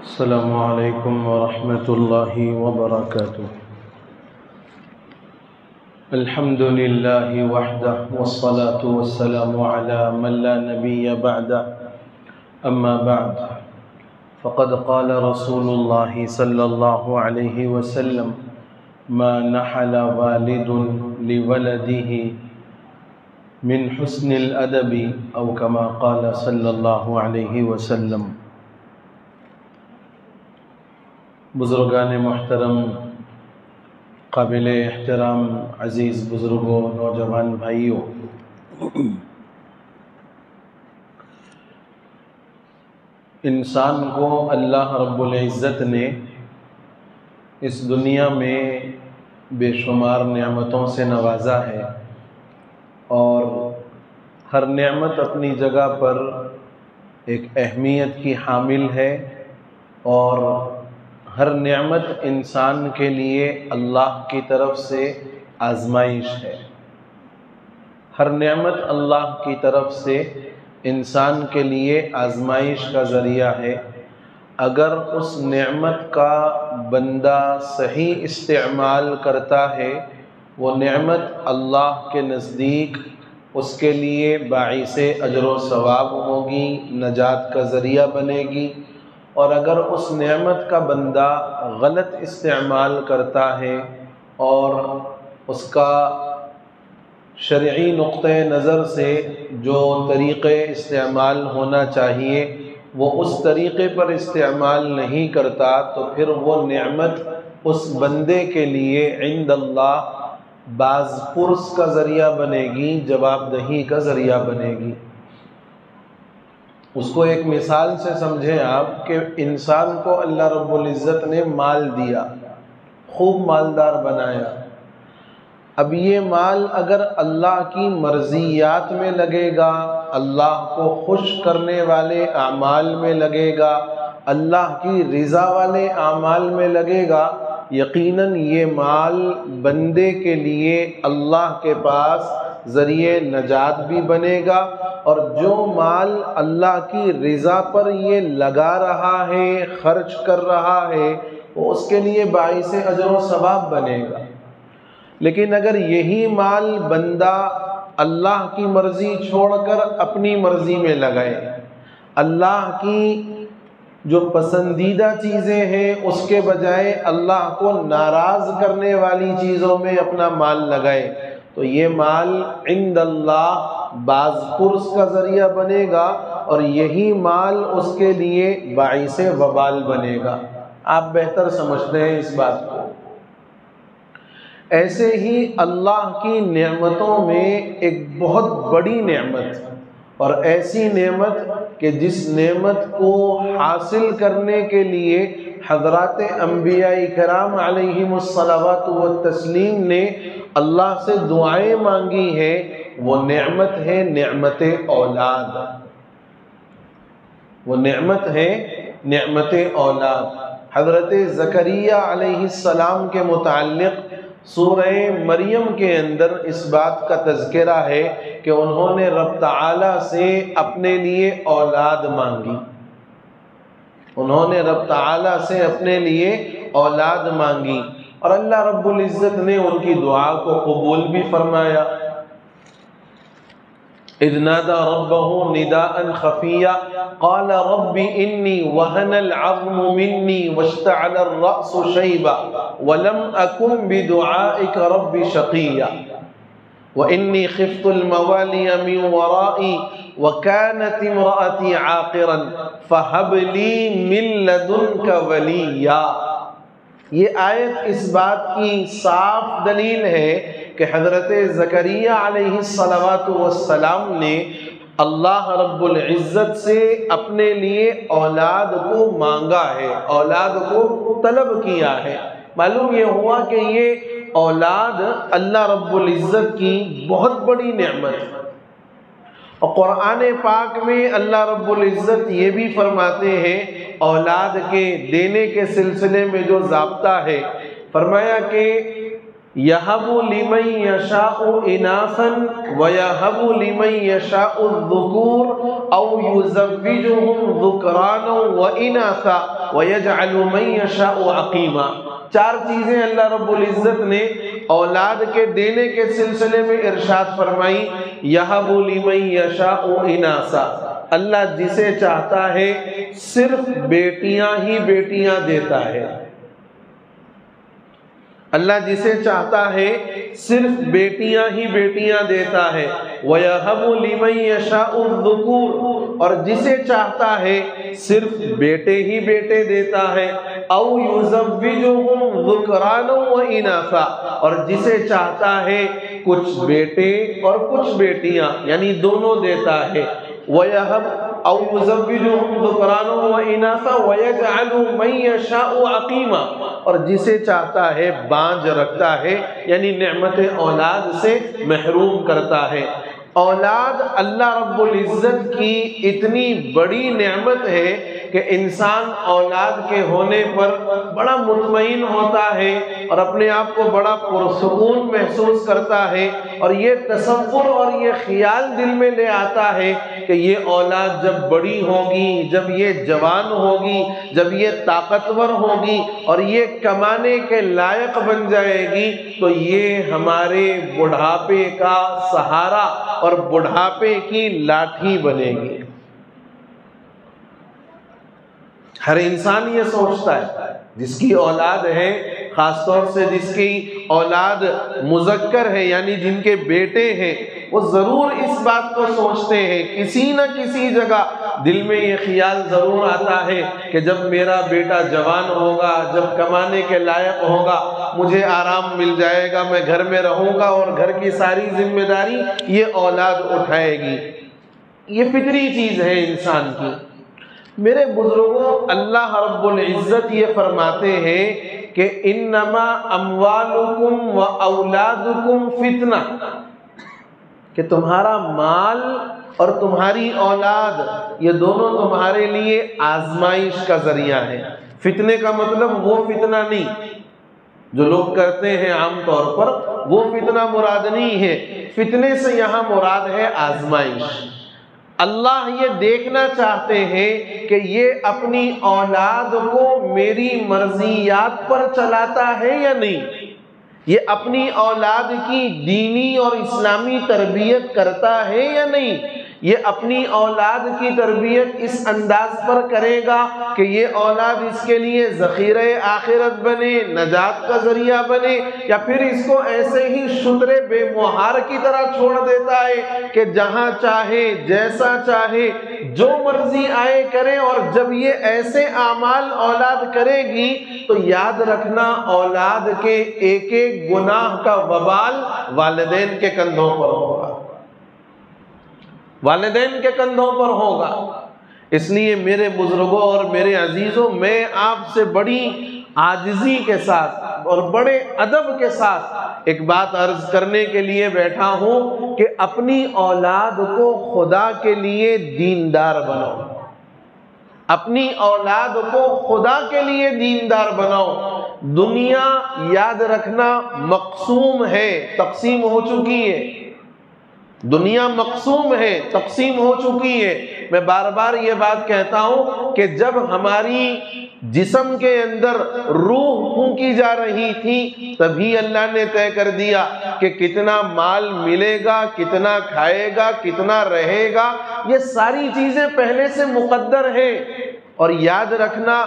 السلام علیکم ورحمۃ اللہ وبرکاتہ۔ الحمد للہ وحدہ والصلاة والسلام علی من لا نبی بعدہ، اما بعد فقد قال رسول اللہ صلی اللہ علیہ وسلم: ما نحل والد لولده من حسن الادب او کما قال صلی اللہ علیہ وسلم۔ بزرگان محترم، قابل احترام عزیز بزرگوں، نوجوان بھائیوں، انسان کو اللہ رب العزت نے اس دنیا میں بے شمار نعمتوں سے نوازا ہے، اور ہر نعمت اپنی جگہ پر ایک اہمیت کی حامل ہے، اور ہر نعمت انسان کے لیے اللہ کی طرف سے آزمائش ہے۔ ہر نعمت اللہ کی طرف سے انسان کے لیے آزمائش کا ذریعہ ہے۔ اگر اس نعمت کا بندہ صحیح استعمال کرتا ہے، وہ نعمت اللہ کے نزدیک اس کے لیے باعث اجر و ثواب ہوگی، نجات کا ذریعہ بنے گی۔ اور اگر اس نعمت کا بندہ غلط استعمال کرتا ہے اور اس کا شرعی نقطہ نظر سے جو طریقے استعمال ہونا چاہیے وہ اس طریقے پر استعمال نہیں کرتا، تو پھر وہ نعمت اس بندے کے لیے عند اللہ باز پرس کا ذریعہ بنے گی، جواب دہی کا ذریعہ بنے گی۔ اس کو ایک مثال سے سمجھیں آپ کہ انسان کو اللہ رب العزت نے مال دیا، خوب مالدار بنایا۔ اب یہ مال اگر اللہ کی مرضیات میں لگے گا، اللہ کو خوش کرنے والے اعمال میں لگے گا، اللہ کی رضا والے اعمال میں لگے گا، یقیناً یہ مال بندے کے لیے اللہ کے پاس ذریعہ نجات بھی بنے گا، اور جو مال اللہ کی رضا پر یہ لگا رہا ہے، خرچ کر رہا ہے، وہ اس کے لیے باعث اجر و ثواب بنے گا۔ لیکن اگر یہی مال بندہ اللہ کی مرضی چھوڑ کر اپنی مرضی میں لگائے، اللہ کی جو پسندیدہ چیزیں ہیں اس کے بجائے اللہ کو ناراض کرنے والی چیزوں میں اپنا مال لگائے، تو یہ مال عند اللہ باز پرس کا ذریعہ بنے گا، اور یہی مال اس کے لیے باعث وبال بنے گا۔ آپ بہتر سمجھتے ہیں اس بات کو۔ ایسے ہی اللہ کی نعمتوں میں ایک بہت بڑی نعمت، اور ایسی نعمت کہ جس نعمت کو حاصل کرنے کے لیے حضرات انبیاء کرام علیہم الصلوات والتسلیم نے اللہ سے دعائیں مانگی ہیں، وہ نعمت ہے نعمت اولاد۔ وہ نعمت ہے نعمت اولاد۔ حضرت زکریا علیہ السلام کے متعلق سورہ مریم کے اندر اس بات کا تذکرہ ہے کہ انہوں نے رب تعالی سے اپنے لیے اولاد مانگی، انہوں نے رب تعالی سے اپنے لیے اولاد مانگی، اور اللہ رب العزت نے ان کی دعا کو قبول بھی فرمایا۔ اذ نادى ربه نداء خفيا قال رب إني وهن العظم مني واشتعل الرأس شيبا ولم أكن بدعائك رب شقيا وإني خفت الموالي من ورائي وكانت امرأتي عاقرا فهب لي من لدنك وليا۔ یہ آیت اس بات کی صاف دلیل ہے کہ حضرت زکریا علیہ السلام نے اللہ رب العزت سے اپنے لیے اولاد کو مانگا ہے، اولاد کو طلب کیا ہے۔ معلوم یہ ہوا کہ یہ اولاد اللہ رب العزت کی بہت بڑی نعمت ہے، اور قرآن پاک میں اللہ رب العزت یہ بھی فرماتے ہیں اولاد کے دینے کے سلسلے میں جو ضابطہ ہے، فرمایا کہ یَهَبُ لِمَن یَشَاءُ إِنَاثًا وَیَهَبُ لِمَن یَشَاءُ الذُّکُورَ او یزوجہم ذکرانا واناثا ویجعل من یشاء عقیما۔ چار چیزیں اللہ رب العزت نے اولاد کے دینے کے سلسلے میں ارشاد فرمائی۔ یہب لمن یشاء اناثا، اللہ جسے چاہتا ہے صرف بیٹیاں ہی بیٹیاں دیتا ہے، اللہ جسے چاہتا ہے صرف بیٹیاں ہی بیٹیاں دیتا ہے۔ وَيَهَبُ لِمَن يَشَاءُ الذُّكُورَ، اور جسے چاہتا ہے صرف بیٹے ہی بیٹے دیتا ہے۔ أَوْ يُزَوِّجُهُمْ ذُكْرَانًا وَإِنَاثًا، اور جسے چاہتا ہے کچھ بیٹے اور کچھ بیٹیاں، یعنی دونوں دیتا ہے۔ وَيَهَبُ أَوْ يُزَوِّجُهُمْ ذُكْرَانًا وَإِنَاثًا وَيَجْعَلُ مَن يَشَاءُ عَقِيمًا، اور جسے چاہتا ہے بانجھ رکھتا ہے، یعنی نعمت اولاد سے محروم کرتا ہے۔ اولاد اللہ رب العزت کی اتنی بڑی نعمت ہے کہ انسان اولاد کے ہونے پر بڑا مطمئن ہوتا ہے اور اپنے آپ کو بڑا پرسکون محسوس کرتا ہے، اور یہ تصور اور یہ خیال دل میں لے آتا ہے کہ یہ اولاد جب بڑی ہوگی، جب یہ جوان ہوگی، جب یہ طاقتور ہوگی اور یہ کمانے کے لائق بن جائے گی تو یہ ہمارے بڑھاپے کا سہارا اور بڑھاپے کی لاٹھی بنے گی۔ ہر انسان یہ سوچتا ہے، جس کی اولاد ہے، خاص طور سے جس کی اولاد مذکر ہے یعنی جن کے بیٹے ہیں، وہ ضرور اس بات کو سوچتے ہیں، کسی نہ کسی جگہ دل میں یہ خیال ضرور آتا ہے کہ جب میرا بیٹا جوان ہوگا، جب کمانے کے لائق ہوگا، مجھے آرام مل جائے گا، میں گھر میں رہوں گا اور گھر کی ساری ذمہ داری یہ اولاد اٹھائے گی۔ یہ فطری چیز ہے انسان کی۔ میرے بزرگوں، اللہ رب العزت یہ فرماتے ہیں کہ انما اموالکم و اولادکم فتنہ، کہ تمہارا مال اور تمہاری اولاد یہ دونوں تمہارے لیے آزمائش کا ذریعہ ہے۔ فتنے کا مطلب وہ فتنہ نہیں جو لوگ کرتے ہیں عام طور پر، وہ فتنہ مراد نہیں ہے، فتنے سے یہاں مراد ہے آزمائش۔ اللہ یہ دیکھنا چاہتے ہیں کہ یہ اپنی اولاد کو میری مرضیات پر چلاتا ہے یا نہیں، یہ اپنی اولاد کی دینی اور اسلامی تربیت کرتا ہے یا نہیں، یہ اپنی اولاد کی تربیت اس انداز پر کرے گا کہ یہ اولاد اس کے لیے ذخیرہ آخرت بنے، نجات کا ذریعہ بنے، یا پھر اس کو ایسے ہی شترے بے مہار کی طرح چھوڑ دیتا ہے کہ جہاں چاہے جیسا چاہے جو مرضی آئے کرے، اور جب یہ ایسے اعمال اولاد کرے گی تو یاد رکھنا اولاد کے ایک ایک گناہ کا وبال والدین کے کندھوں پر ہوگا، والدین کے کندھوں پر ہوگا۔ اس لیے میرے بزرگوں اور میرے عزیزوں، میں آپ سے بڑی عاجزی کے ساتھ اور بڑے ادب کے ساتھ ایک بات عرض کرنے کے لیے بیٹھا ہوں کہ اپنی اولاد کو خدا کے لیے دیندار بناؤ، اپنی اولاد کو خدا کے لیے دیندار بناؤ۔ دنیا یاد رکھنا مقسوم ہے، تقسیم ہو چکی ہے، دنیا مقسوم ہے، تقسیم ہو چکی ہے۔ میں بار بار یہ بات کہتا ہوں کہ جب ہماری جسم کے اندر روح پھونکی جا رہی تھی تبھی اللہ نے طے کر دیا کہ کتنا مال ملے گا، کتنا کھائے گا، کتنا رہے گا، یہ ساری چیزیں پہلے سے مقدر ہیں۔ اور یاد رکھنا،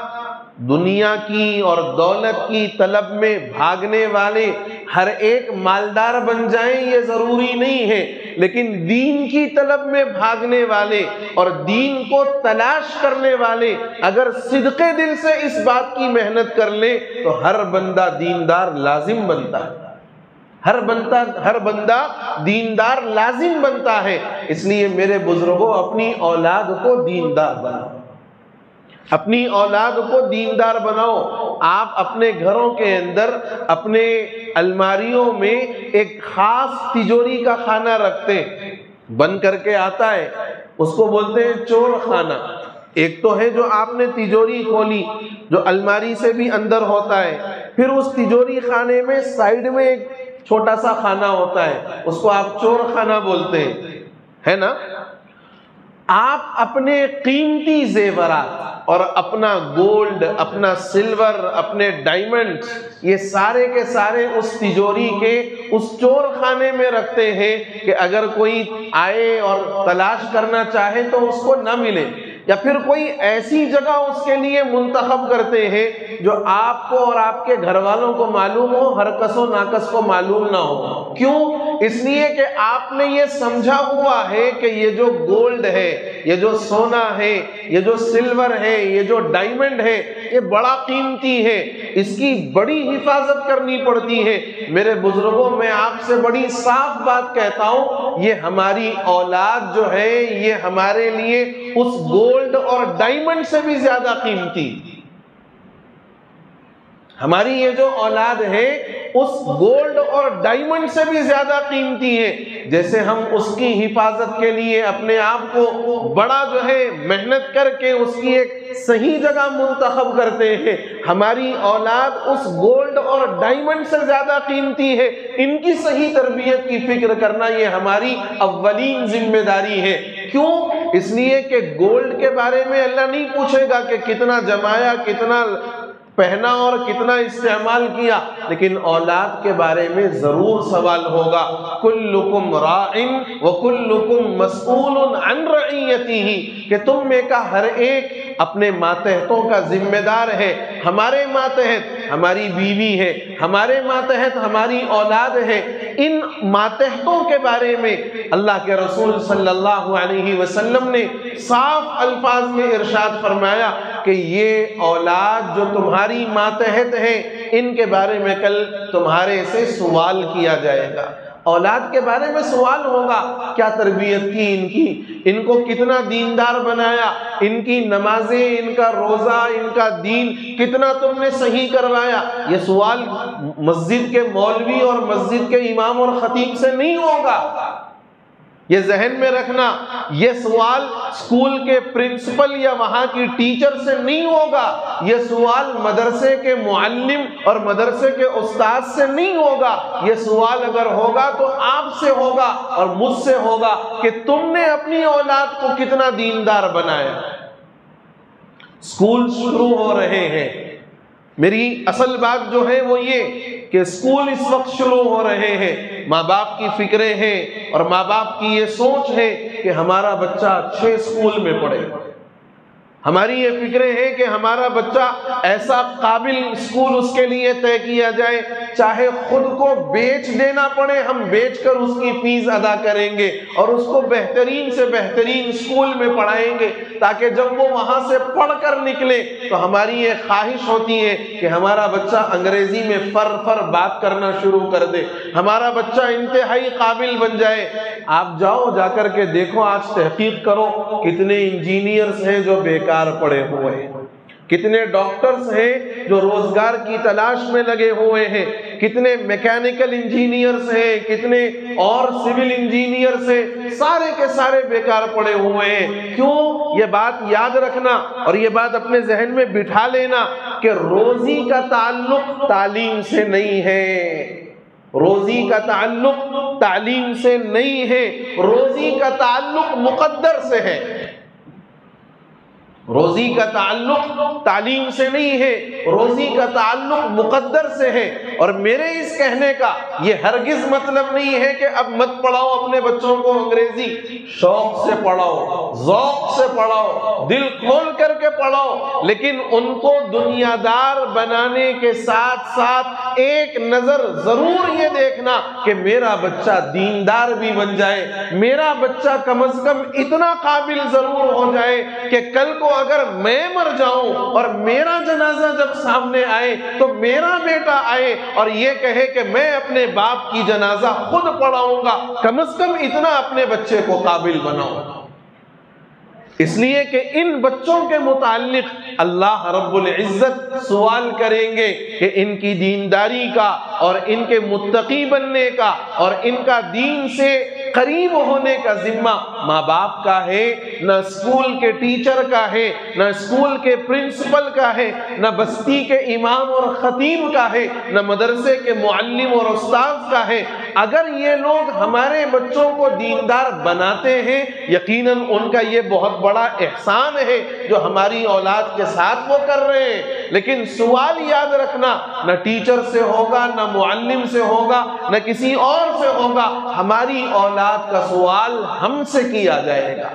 دنیا کی اور دولت کی طلب میں بھاگنے والے ہر ایک مالدار بن جائیں یہ ضروری نہیں ہے، لیکن دین کی طلب میں بھاگنے والے اور دین کو تلاش کرنے والے اگر صدقے دل سے اس بات کی محنت کر لیں تو ہر بندہ دیندار لازم بنتا ہے، ہر بندہ دیندار لازم بنتا ہے۔ اس لیے میرے بزرگوں، اپنی اولاد کو دیندار بناؤ، اپنی اولاد کو دیندار بناؤ۔ آپ اپنے گھروں کے اندر اپنے الماریوں میں ایک خاص تجوری کا خانہ رکھتے ہیں، بند کر کے آتا ہے، اس کو بولتے ہیں چور خانہ۔ ایک تو ہے جو آپ نے تجوری کھولی جو الماری سے بھی اندر ہوتا ہے، پھر اس تجوری خانے میں سائیڈ میں ایک چھوٹا سا خانہ ہوتا ہے، اس کو آپ چور خانہ بولتے ہیں، ہے نا؟ آپ اپنے قیمتی زیورات اور اپنا گولڈ، اپنا سلور، اپنے ڈائمنڈ، یہ سارے کے سارے اس تجوری کے اس چور خانے میں رکھتے ہیں کہ اگر کوئی آئے اور تلاش کرنا چاہے تو اس کو نہ ملے، یا پھر کوئی ایسی جگہ اس کے لیے منتخب کرتے ہیں جو آپ کو اور آپ کے گھر والوں کو معلوم ہو، ہر کس و ناکس کو معلوم نہ ہو۔ کیوں؟ اس لیے کہ آپ نے یہ سمجھا ہوا ہے کہ یہ جو گولڈ ہے، یہ جو سونا ہے، یہ جو سلور ہے، یہ جو ڈائمنڈ ہے، یہ بڑا قیمتی ہے، اس کی بڑی حفاظت کرنی پڑتی ہے۔ میرے بزرگوں، میں آپ سے بڑی صاف بات کہتا ہوں، یہ ہماری اولاد جو ہے یہ ہمارے لیے اس گولڈ اور ڈائمنڈ سے بھی زیادہ قیمتی، ہماری یہ جو اولاد ہے اس گولڈ اور ڈائمنڈ سے بھی زیادہ قیمتی ہے۔ جیسے ہم اس کی حفاظت کے لیے اپنے آپ کو بڑا جو ہے محنت کر کے اس کی ایک صحیح جگہ منتخب کرتے ہیں، ہماری اولاد اس گولڈ اور ڈائمنڈ سے زیادہ قیمتی ہے۔ ان کی صحیح تربیت کی فکر کرنا یہ ہماری اولین ذمہ داری ہے۔ کیوں؟ اس لیے کہ گولڈ کے بارے میں اللہ نہیں پوچھے گا کہ کتنا جمایا، کتنا پہنا اور کتنا استعمال کیا، لیکن اولاد کے بارے میں ضرور سوال ہوگا۔ کلکم راع وکلکم مسئول عن رعیتہ، کہ تم میں کا ہر ایک اپنے ماتحتوں کا ذمہ دار ہے۔ ہمارے ماتحت ہماری بیوی ہے، ہمارے ماتحت ہماری اولاد ہے۔ ان ماتحتوں کے بارے میں اللہ کے رسول صلی اللہ علیہ وسلم نے صاف الفاظ میں ارشاد فرمایا کہ یہ اولاد جو تمہاری ماتحت ہے، ان کے بارے میں کل تمہارے سے سوال کیا جائے گا۔ اولاد کے بارے میں سوال ہوگا، کیا تربیت کی، ان کو کتنا دیندار بنایا، ان کی نمازیں، ان کا روزہ، ان کا دین کتنا تم نے صحیح کروایا۔ یہ سوال مسجد کے مولوی اور مسجد کے امام اور خطیب سے نہیں ہوگا، یہ ذہن میں رکھنا۔ یہ سوال اسکول کے پرنسپل یا وہاں کی ٹیچر سے نہیں ہوگا، یہ سوال مدرسے کے معلم اور مدرسے کے استاد سے نہیں ہوگا۔ یہ سوال اگر ہوگا تو آپ سے ہوگا اور مجھ سے ہوگا کہ تم نے اپنی اولاد کو کتنا دیندار بنایا۔ اسکول شروع ہو رہے ہیں، میری اصل بات جو ہے وہ یہ کہ اسکول اس وقت شروع ہو رہے ہیں، ماں باپ کی فکریں ہیں اور ماں باپ کی یہ سوچ ہے کہ ہمارا بچہ اچھے اسکول میں پڑھے، ہماری یہ فکریں ہیں کہ ہمارا بچہ ایسا قابل اسکول اس کے لیے طے کیا جائے، چاہے خود کو بیچ دینا پڑے ہم بیچ کر اس کی فیس ادا کریں گے اور اس کو بہترین سے بہترین اسکول میں پڑھائیں گے، تاکہ جب وہ وہاں سے پڑھ کر نکلے تو ہماری یہ خواہش ہوتی ہے کہ ہمارا بچہ انگریزی میں فر بات کرنا شروع کر دے، ہمارا بچہ انتہائی قابل بن جائے۔ آپ جاؤ، جا کر کے دیکھو، آج تحقیق کرو، کتنے انجینئرز ہیں جو بیکار پڑے ہوئے ہیں، کتنے ڈاکٹرز ہیں جو روزگار کی تلاش میں لگے ہوئے ہیں، کتنے میکینیکل انجینئرز ہیں، کتنے اور سول انجینئرز ہیں، سارے کے سارے بیکار پڑے ہوئے ہیں۔ کیوں؟ یہ بات یاد رکھنا اور یہ بات اپنے ذہن میں بٹھا لینا کہ روزی کا تعلق تعلیم سے نہیں ہے، روزی کا تعلق تعلیم سے نہیں ہے، روزی کا تعلق مقدر سے ہے، روزی کا تعلق تعلیم سے نہیں ہے، روزی کا تعلق مقدر سے ہے۔ اور میرے اس کہنے کا یہ ہرگز مطلب نہیں ہے کہ اب مت پڑھاؤ اپنے بچوں کو انگریزی، شوق سے پڑھاؤ، ذوق سے پڑھاؤ، دل کھول کر کے پڑھاؤ، لیکن ان کو دنیا دار بنانے کے ساتھ ساتھ ایک نظر ضرور یہ دیکھنا کہ میرا بچہ دیندار بھی بن جائے، میرا بچہ کم از کم اتنا قابل ضرور ہو جائے کہ کل کو اگر میں مر جاؤں اور میرا جنازہ جب سامنے آئے تو میرا بیٹا آئے اور یہ کہے کہ میں اپنے باپ کی جنازہ خود پڑھاؤں گا، کم از کم اتنا اپنے بچے کو قابل بناؤ۔ اس لیے کہ ان بچوں کے متعلق اللہ رب العزت سوال کریں گے کہ ان کی دینداری کا اور ان کے متقی بننے کا اور ان کا دین سے قریب ہونے کا ذمہ ماں باپ کا ہے، نہ اسکول کے ٹیچر کا ہے، نہ اسکول کے پرنسپل کا ہے، نہ بستی کے امام اور خطیب کا ہے، نہ مدرسے کے معلم اور استاذ کا ہے۔ اگر یہ لوگ ہمارے بچوں کو دیندار بناتے ہیں، یقیناً ان کا یہ بہت بڑا احسان ہے جو ہماری اولاد کے ساتھ وہ کر رہے ہیں۔ لیکن سوال یاد رکھنا، نہ ٹیچر سے ہوگا، نہ معلم سے ہوگا، نہ کسی اور سے ہوگا، ہماری اولاد کا سوال ہم سے کیا جائے گا۔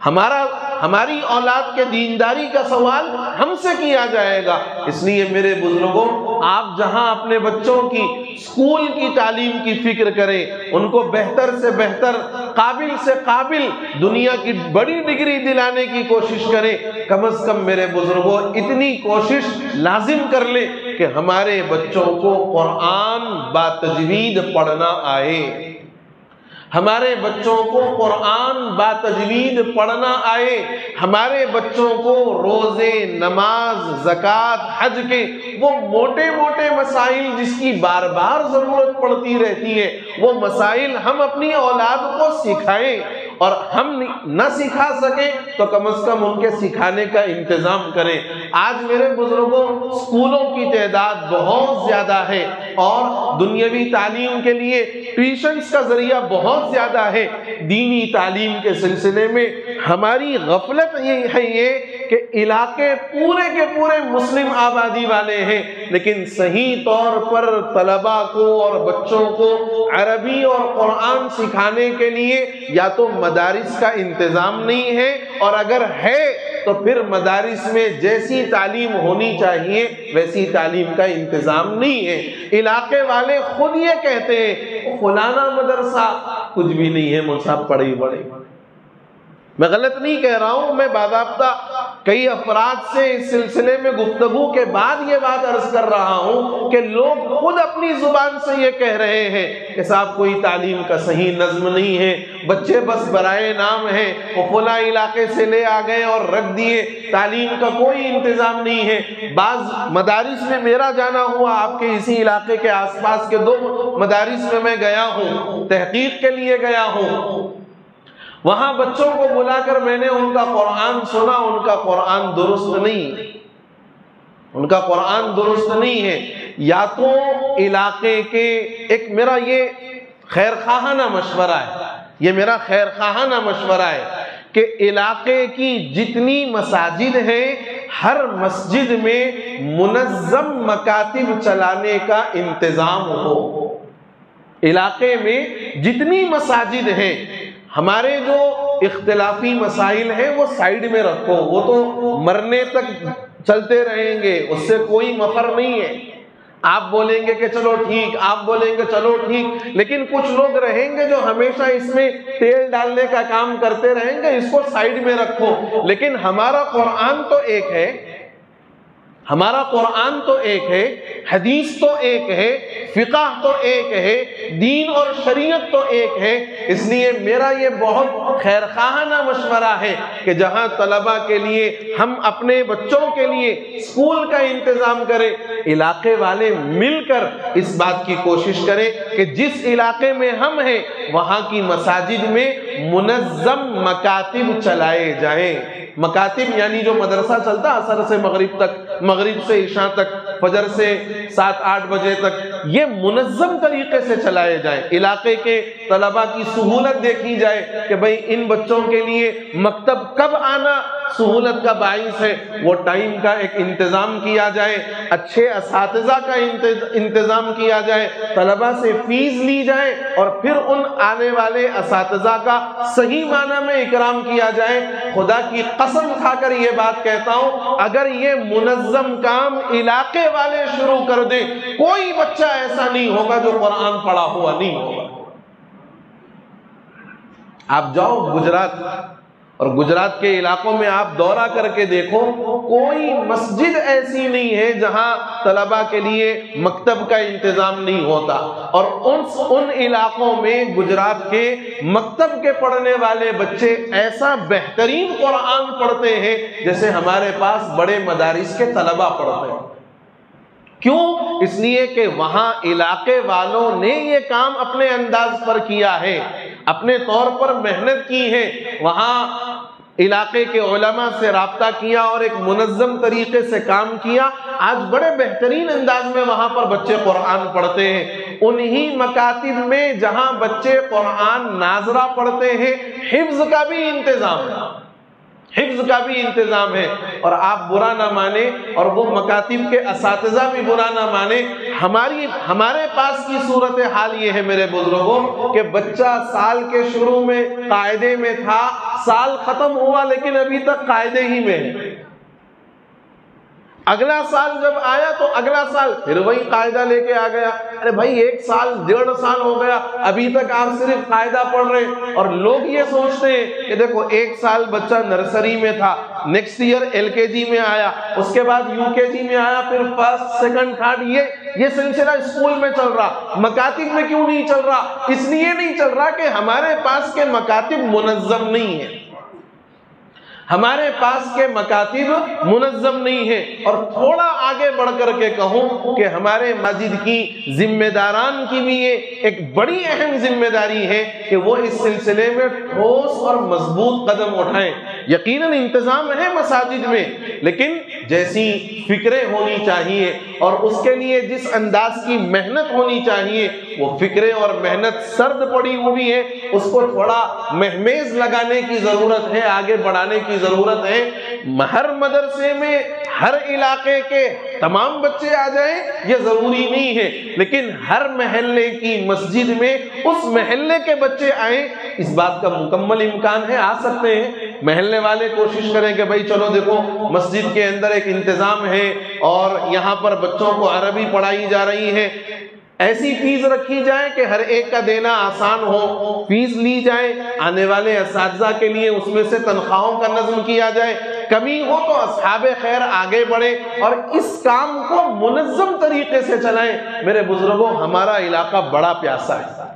ہماری اولاد کے دینداری کا سوال ہم سے کیا جائے گا۔ اس لیے میرے بزرگوں، آپ جہاں اپنے بچوں کی اسکول کی تعلیم کی فکر کریں، ان کو بہتر سے بہتر، قابل سے قابل دنیا کی بڑی ڈگری دلانے کی کوشش کریں، کم از کم میرے بزرگوں اتنی کوشش لازم کر لیں کہ ہمارے بچوں کو قرآن باتجوید پڑھنا آئے، ہمارے بچوں کو قرآن باتجوید پڑھنا آئے، ہمارے بچوں کو روزے، نماز، زکوٰۃ، حج کے وہ موٹے موٹے مسائل جس کی بار بار ضرورت پڑتی رہتی ہے، وہ مسائل ہم اپنی اولاد کو سکھائیں، اور ہم نہ سکھا سکیں تو کم از کم ان کے سکھانے کا انتظام کریں۔ آج میرے بزرگوں، اسکولوں کی تعداد بہت زیادہ ہے اور دنیاوی تعلیم کے لیے ٹیوشنز کا ذریعہ بہت زیادہ ہے۔ دینی تعلیم کے سلسلے میں ہماری غفلت یہ کہ علاقے پورے کے پورے مسلم آبادی والے ہیں، لیکن صحیح طور پر طلباء کو اور بچوں کو عربی اور قرآن سکھانے کے لیے یا تو مدارس کا انتظام نہیں ہے، اور اگر ہے تو پھر مدارس میں جیسی تعلیم ہونی چاہیے ویسی تعلیم کا انتظام نہیں ہے۔ علاقے والے خود یہ کہتے ہیں فلانا مدرسہ کچھ بھی نہیں ہے، مصحف پڑھے ہی پڑھے۔ میں غلط نہیں کہہ رہا ہوں، میں باضابطہ کئی افراد سے اس سلسلے میں گفتگو کے بعد یہ بات عرض کر رہا ہوں کہ لوگ خود اپنی زبان سے یہ کہہ رہے ہیں کہ صاحب کوئی تعلیم کا صحیح نظم نہیں ہے، بچے بس برائے نام ہیں، وہ فلاں علاقے سے لے آ گئے اور رکھ دیے، تعلیم کا کوئی انتظام نہیں ہے۔ بعض مدارس میں میرا جانا ہوا، آپ کے اسی علاقے کے آس پاس کے 2 مدارس میں گیا ہوں، تحقیق کے لیے گیا ہوں، وہاں بچوں کو بلا کر میں نے ان کا قرآن سنا، ان کا قرآن درست نہیں، ان کا قرآن درست نہیں ہے۔ یا تو علاقے کے ایک میرا یہ خیر خواہانہ مشورہ ہے، یہ میرا خیر خواہانہ مشورہ ہے کہ علاقے کی جتنی مساجد ہیں ہر مسجد میں منظم مکاتب چلانے کا انتظام ہو۔ علاقے میں جتنی مساجد ہیں، ہمارے جو اختلافی مسائل ہیں وہ سائیڈ میں رکھو، وہ تو مرنے تک چلتے رہیں گے، اس سے کوئی مفر نہیں ہے۔ آپ بولیں گے کہ چلو ٹھیک، آپ بولیں گے چلو ٹھیک، لیکن کچھ لوگ رہیں گے جو ہمیشہ اس میں تیل ڈالنے کا کام کرتے رہیں گے، اس کو سائیڈ میں رکھو۔ لیکن ہمارا قرآن تو ایک ہے، ہمارا قرآن تو ایک ہے، حدیث تو ایک ہے، فقہ تو ایک ہے، دین اور شریعت تو ایک ہے۔ اس لیے میرا یہ بہت خیر خواہانہ مشورہ ہے کہ جہاں طلباء کے لیے ہم اپنے بچوں کے لیے اسکول کا انتظام کریں، علاقے والے مل کر اس بات کی کوشش کریں کہ جس علاقے میں ہم ہیں وہاں کی مساجد میں منظم مکاتب چلائے جائیں۔ مکاتب یعنی جو مدرسہ چلتا عصر سے مغرب تک، مغرب سے عشاء تک، فجر سے 7-8 بجے تک، یہ منظم طریقے سے چلائے جائیں۔ علاقے کے طلباء کی سہولت دیکھی جائے کہ بھئی ان بچوں کے لیے مکتب کب آنا سہولت کا باعث ہے، وہ ٹائم کا ایک انتظام کیا جائے، اچھے اساتذہ کا انتظام کیا جائے، طلباء سے فیس لی جائے اور پھر ان آنے والے اساتذہ کا صحیح معنی میں اکرام کیا جائے۔ خدا کی قسم کھا کر یہ بات کہتا ہوں، اگر یہ منظم کام علاقے والے شروع کر دیں، کوئی بچہ ایسا نہیں ہوگا جو قرآن پڑھا ہوا نہیں ہوگا۔ آپ جاؤ گجرات اور گجرات کے علاقوں میں آپ دورہ کر کے دیکھو، کوئی مسجد ایسی نہیں ہے جہاں طلباء کے لیے مکتب کا انتظام نہیں ہوتا۔ اور ان علاقوں میں گجرات کے مکتب کے پڑھنے والے بچے ایسا بہترین قرآن پڑھتے ہیں جیسے ہمارے پاس بڑے مدارس کے طلباء پڑھتے ہیں۔ کیوں؟ اس لیے کہ وہاں علاقے والوں نے یہ کام اپنے انداز پر کیا ہے۔ اپنے طور پر محنت کی ہے، وہاں علاقے کے علماء سے رابطہ کیا اور ایک منظم طریقے سے کام کیا، آج بڑے بہترین انداز میں وہاں پر بچے قرآن پڑھتے ہیں۔ انہی مکاتب میں جہاں بچے قرآن ناظرہ پڑھتے ہیں، حفظ کا بھی انتظام ہے، حفظ کا بھی انتظام ہے۔ اور آپ برا نہ مانیں اور وہ مکاتب کے اساتذہ بھی برا نہ مانیں، ہمارے پاس کی صورتحال یہ ہے میرے بزرگوں کہ بچہ سال کے شروع میں قاعدے میں تھا، سال ختم ہوا لیکن ابھی تک قاعدے ہی میں ہے، اگلا سال جب آیا تو اگلا سال پھر وہی قاعدہ لے کے آ گیا۔ ارے بھائی 1 سال 1.5 سال ہو گیا، ابھی تک آپ صرف قاعدہ پڑھ رہے ہیں۔ اور لوگ یہ سوچتے ہیں کہ دیکھو 1 سال بچہ نرسری میں تھا، نیکسٹ ایئر LKG میں آیا، اس کے بعد UKG میں آیا، پھر فرسٹ سیکنڈ تھرڈ، یہ سلسلہ اسکول میں چل رہا، مکاتب میں کیوں نہیں چل رہا؟ اس لیے نہیں چل رہا کہ ہمارے پاس کے مکاتب منظم نہیں ہیں، ہمارے پاس کے مکاتب منظم نہیں ہے۔ اور تھوڑا آگے بڑھ کر کے کہوں کہ ہمارے مسجد کی ذمہ داران کی بھی یہ ایک بڑی اہم ذمہ داری ہے کہ وہ اس سلسلے میں ٹھوس اور مضبوط قدم اٹھائیں۔ یقیناً انتظام ہے مساجد میں، لیکن جیسی فکریں ہونی چاہیے اور اس کے لیے جس انداز کی محنت ہونی چاہیے، وہ فکریں اور محنت سرد پڑی ہوئی ہے، اس کو تھوڑا مہمیز لگانے کی ضرورت ہے، آگے بڑھانے کی ضرورت ہے۔ ہر مدرسے میں ہر علاقے کے تمام بچے آ جائیں یہ ضروری نہیں ہے، لیکن ہر محلے کی مسجد میں اس محلے کے بچے آئیں، اس بات کا مکمل امکان ہے، آ سکتے ہیں۔ محلے والے کوشش کریں کہ بھائی چلو دیکھو مسجد کے اندر ایک انتظام ہے اور یہاں پر بچوں کو عربی پڑھائی جا رہی ہے، ایسی فیس رکھی جائے کہ ہر ایک کا دینا آسان ہو، فیس لی جائے، آنے والے اساتذہ کے لیے اس میں سے تنخواہوں کا نظم کیا جائے، کمی ہو تو اصحاب خیر آگے بڑھے اور اس کام کو منظم طریقے سے چلائیں۔ میرے بزرگوں، ہمارا علاقہ بڑا پیاسا ہے،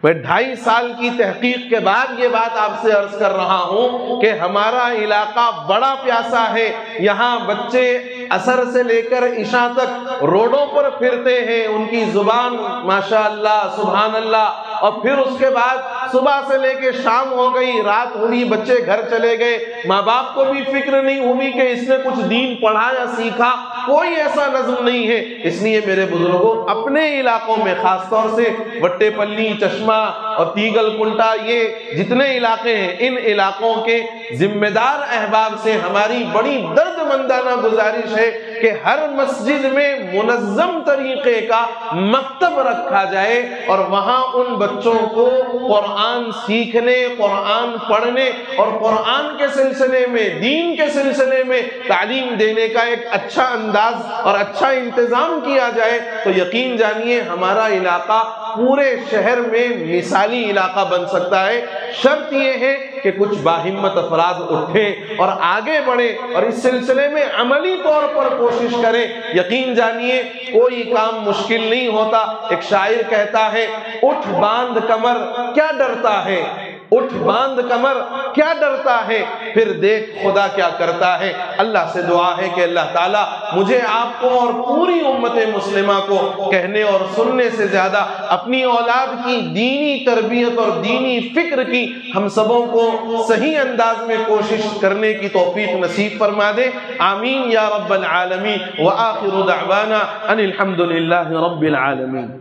میں 2.5 سال کی تحقیق کے بعد یہ بات آپ سے عرض کر رہا ہوں کہ ہمارا علاقہ بڑا پیاسا ہے۔ یہاں بچے عصر سے لے کر عشاء تک روڈوں پر پھرتے ہیں، ان کی زبان ماشاءاللہ سبحان اللہ، اور پھر اس کے بعد صبح سے لے کے شام ہو گئی، رات ہوئی، بچے گھر چلے گئے، ماں باپ کو بھی فکر نہیں ہوئی کہ اس نے کچھ دین پڑھا یا سیکھا، کوئی ایسا نظم نہیں ہے۔ اس لیے میرے بزرگوں، اپنے علاقوں میں خاص طور سے وٹے پلی، چشمہ اور تیگل کنٹا، یہ جتنے علاقے ہیں، ان علاقوں کے ذمہ دار احباب سے ہماری بڑی درد مندانہ گزارش ہے کہ ہر مسجد میں منظم طریقے کا مکتب رکھا جائے اور وہاں ان بچوں کو قرآن سیکھنے، قرآن پڑھنے اور قرآن کے سلسلے میں، دین کے سلسلے میں تعلیم دینے کا ایک اچھا انداز اور اچھا انتظام کیا جائے تو یقین جانیے ہمارا علاقہ پورے شہر میں مثالی علاقہ بن سکتا ہے۔ شرط یہ ہے کہ کچھ باہمت افراد اٹھیں اور آگے بڑھیں اور اس سلسلے میں عملی طور پر کوشش کریں۔ یقین جانیے کوئی کام مشکل نہیں ہوتا۔ ایک شاعر کہتا ہے، اٹھ باندھ کمر کیا ڈرتا ہے، اٹھ باندھ کمر کیا ڈرتا ہے، پھر دیکھ خدا کیا کرتا ہے۔ اللہ سے دعا ہے کہ اللہ تعالیٰ مجھے، آپ کو اور پوری امت مسلمہ کو کہنے اور سننے سے زیادہ اپنی اولاد کی دینی تربیت اور دینی فکر کی ہم سبوں کو صحیح انداز میں کوشش کرنے کی توفیق نصیب فرما دے۔ آمین یا رب العالمین۔ وآخر دعوانا ان الحمد للہ رب العالمین۔